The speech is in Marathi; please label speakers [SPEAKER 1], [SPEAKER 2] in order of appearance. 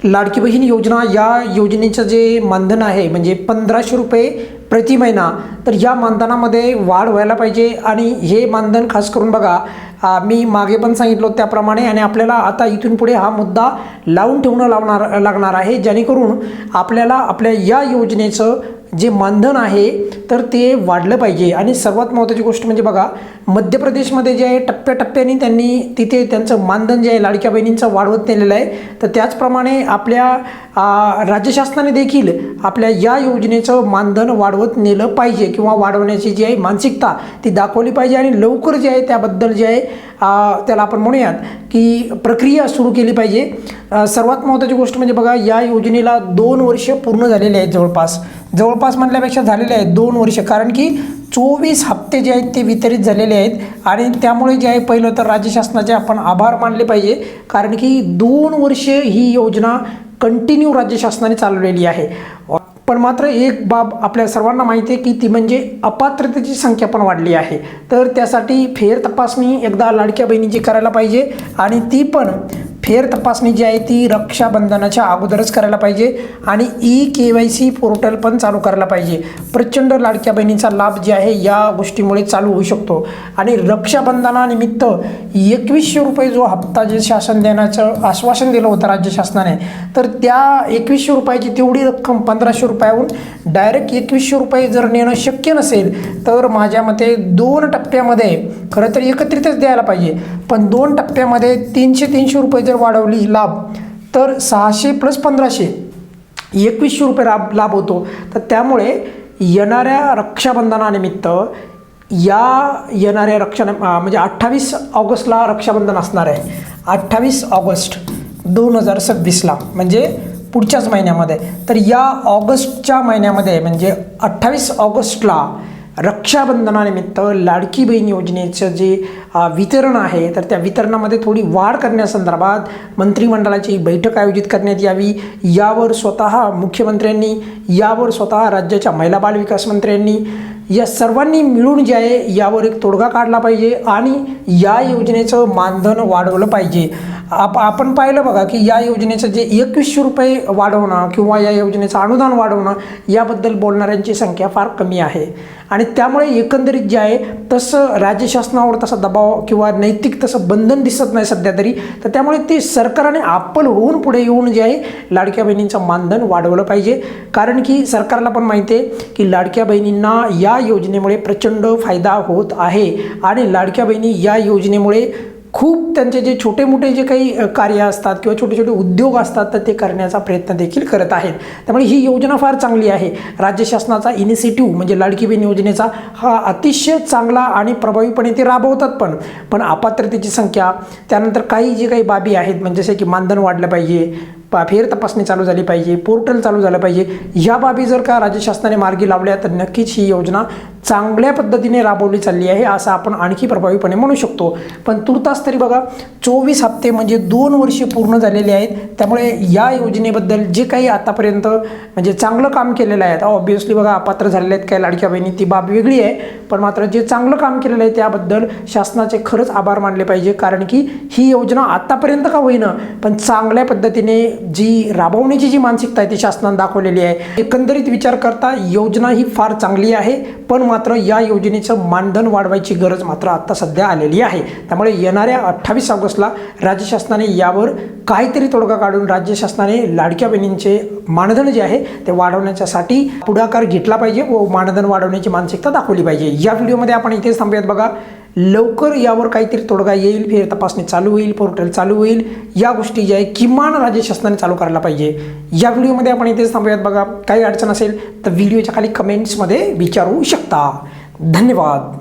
[SPEAKER 1] लाडकी बहीण योजना या योजनेचं जे मानधन आहे म्हणजे 1500 रुपये प्रति महिना, तर या मानधनामध्ये वाढ व्हायला पाहिजे. आणि हे मानधन खास करून बघा, मी मागे पण सांगितलं त्याप्रमाणे, आणि आपल्याला आता इथून पुढे हा मुद्दा लावून ठेवणं लागणार आहे, जेणेकरून आपल्याला आपल्या या योजनेचं जे मानधन आहे तर ते वाढलं पाहिजे. आणि सर्वात महत्त्वाची गोष्ट म्हणजे बघा, मध्य प्रदेशमध्ये जे आहे टप्प्याटप्प्याने त्यांनी तिथे त्यांचं मानधन जे आहे लाडक्या बहिणींचं वाढवत नेलेलं आहे. तर त्याचप्रमाणे आपल्या राज्य शासनाने देखील आपल्या या योजनेचं मानधन वाढवत नेलं पाहिजे, किंवा वाढवण्याची जी आहे मानसिकता ती दाखवली पाहिजे. आणि लवकर जे आहे त्याबद्दल जे आहे त्याला आपण म्हणूयात की प्रक्रिया सुरू केली पाहिजे. सर्वात महत्त्वाची गोष्ट म्हणजे बघा, या योजनेला 2 वर्ष पूर्ण झालेले आहेत, जवळपास म्हणल्यापेक्षा झालेले आहेत 2 वर्ष, कारण की 24 हप्ते जे आहेत ते वितरित झालेले आहेत. आणि त्यामुळे जे आहे पहिलं तर राज्य शासनाचे आपण आभार मानले पाहिजे, कारण की 2 वर्ष ही योजना कंटिन्यू राज्य शासनाने चालवलेली आहे. पण मात्र एक बाब आपल्या सर्वांना माहिती आहे की ती म्हणजे अपात्रतेची संख्या पण वाढली आहे. तर त्यासाठी फेर तपासणी एकदा लाडक्या बहिणीची करायला पाहिजे, आणि ती पण फेर तपासणी जी आहे ती रक्षाबंधनाच्या अगोदरच करायला पाहिजे. आणि KYC पोर्टल पण चालू करायला पाहिजे. प्रचंड लाडक्या बहिणींचा लाभ जे आहे या गोष्टीमुळे चालू होऊ शकतो. आणि रक्षाबंधनानिमित्त 2100 रुपये जो हप्ता जे शासन देण्याचं आश्वासन दिलं होतं राज्य शासनाने, तर त्या 2100 रुपयाची तेवढी रक्कम 1500 रुपयाहून डायरेक्ट 2100 रुपये जर नेणं शक्य नसेल, तर माझ्या मते 2 टप्प्यामध्ये, खरं तर एकत्रितच द्यायला पाहिजे, पण 2 टप्प्यामध्ये 300 रुपये जर वाढवली लाभ, तर 600 + 1500 2100 रुपये लाभ होतो. तर त्यामुळे येणाऱ्या रक्षाबंधनानिमित्त येणाऱ्या म्हणजे 28 ऑगस्टला रक्षाबंधन असणार आहे. 28 ऑगस्ट 2026ला, म्हणजे पुढच्याच महिन्यामध्ये. तर या ऑगस्टच्या महिन्यामध्ये म्हणजे 28 ऑगस्टला रक्षाबंधनानिमित्त लाडकी बहीण योजनेचं जे वितरण आहे, तर त्या वितरणामध्ये थोडी वाढ करण्यासंदर्भात मंत्रिमंडळाची बैठक आयोजित करण्यात यावी. यावर स्वतः मुख्यमंत्र्यांनी, यावर स्वतः राज्याच्या महिला बाल विकास मंत्र्यांनी, या सर्वांनी मिळून जे आहे यावर एक तोडगा काढला पाहिजे, आणि या योजनेचं मानधन वाढवलं पाहिजे. आपण पाहिलं बघा की या योजनेचं जे 2100 रुपये वाढवणं किंवा या योजनेचं अनुदान वाढवणं याबद्दल बोलणाऱ्यांची संख्या फार कमी आहे. आणि त्यामुळे एकंदरीत जे आहे तसं राज्य शासनावर तसा दबाव किंवा नैतिक तसं बंधन दिसत नाही सध्या तरी. तर त्यामुळे ते सरकारने आपल होऊन पुढे येऊन जे आहे लाडक्या बहिणींचं मानधन वाढवलं पाहिजे. कारण की सरकारला पण माहिती आहे की लाडक्या बहिणींना या योजनेमुळे प्रचंड फायदा होत आहे. आणि लाडक्या बहिणी या योजनेमुळे खूप त्यांचे जे छोटे मोठे जे काही कार्य असतात किंवा छोटे छोटे उद्योग असतात, तर ते करण्याचा प्रयत्न देखील करत आहेत. त्यामुळे ही योजना फार चांगली आहे. राज्य शासनाचा इनिशिएटिव्ह म्हणजे लाडकी बहीण योजनेचा हा अतिशय चांगला आणि प्रभावीपणे ते राबवतात. पण अपात्रतेची संख्या, त्यानंतर काही जे काही बाबी आहेत म्हणजे जसे की मानधन वाढलं पाहिजे, फेर तपासणी चालू झाली पाहिजे, पोर्टल चालू झालं पाहिजे, ह्या बाबी जर का राज्य शासनाने मार्गी लावल्या तर नक्कीच ही योजना चांगल्या पद्धतीने राबवली चालली आहे असं आपण आणखी प्रभावीपणे म्हणू शकतो. पण तुर्तास तरी बघा 24 हप्ते म्हणजे 2 वर्षे पूर्ण झालेले आहेत. त्यामुळे या योजनेबद्दल जे काही आतापर्यंत म्हणजे चांगलं काम केलेलं आहे, ऑब्व्हियसली बघा अपात्र झालेले आहेत काही लाडक्या बहिणी, ती बाब वेगळी आहे. पण मात्र जे चांगलं काम केलेलं आहे त्याबद्दल शासनाचे खरंच आभार मानले पाहिजे. कारण की ही योजना आतापर्यंत का होईना पण चांगल्या पद्धतीने जी राबवण्याची जी मानसिकता आहे ती शासनाने दाखवलेली आहे. एकंदरीत विचार करता योजना ही फार चांगली आहे. पण मात्र या योजनेचं मानधन वाढवायची गरज मात्र आता सध्या आलेली आहे. त्यामुळे येणाऱ्या 28 ऑगस्टला राज्य शासनाने यावर काहीतरी तोडगा काढून राज्य शासनाने लाडक्या बहिणींचे मानधन जे आहे ते वाढवण्यासाठी पुढाकार घेतला पाहिजे व मानधन वाढवण्याची मानसिकता दाखवली पाहिजे. या व्हिडिओमध्ये आपण इथेच थांबूयात. बघा लवकर यावर काहीतरी तोडगा येईल, फेर तपासणी चालू होईल, पोर्टल चालू होईल, या गोष्टी ज्या आहे किमान राज्य शासनाने चालू करायला पाहिजे. या व्हिडिओमध्ये आपण इथेच थांबूयात. बघा काही अडचण असेल तर व्हिडिओच्या खाली कमेंट्समध्ये विचारू शकता. धन्यवाद.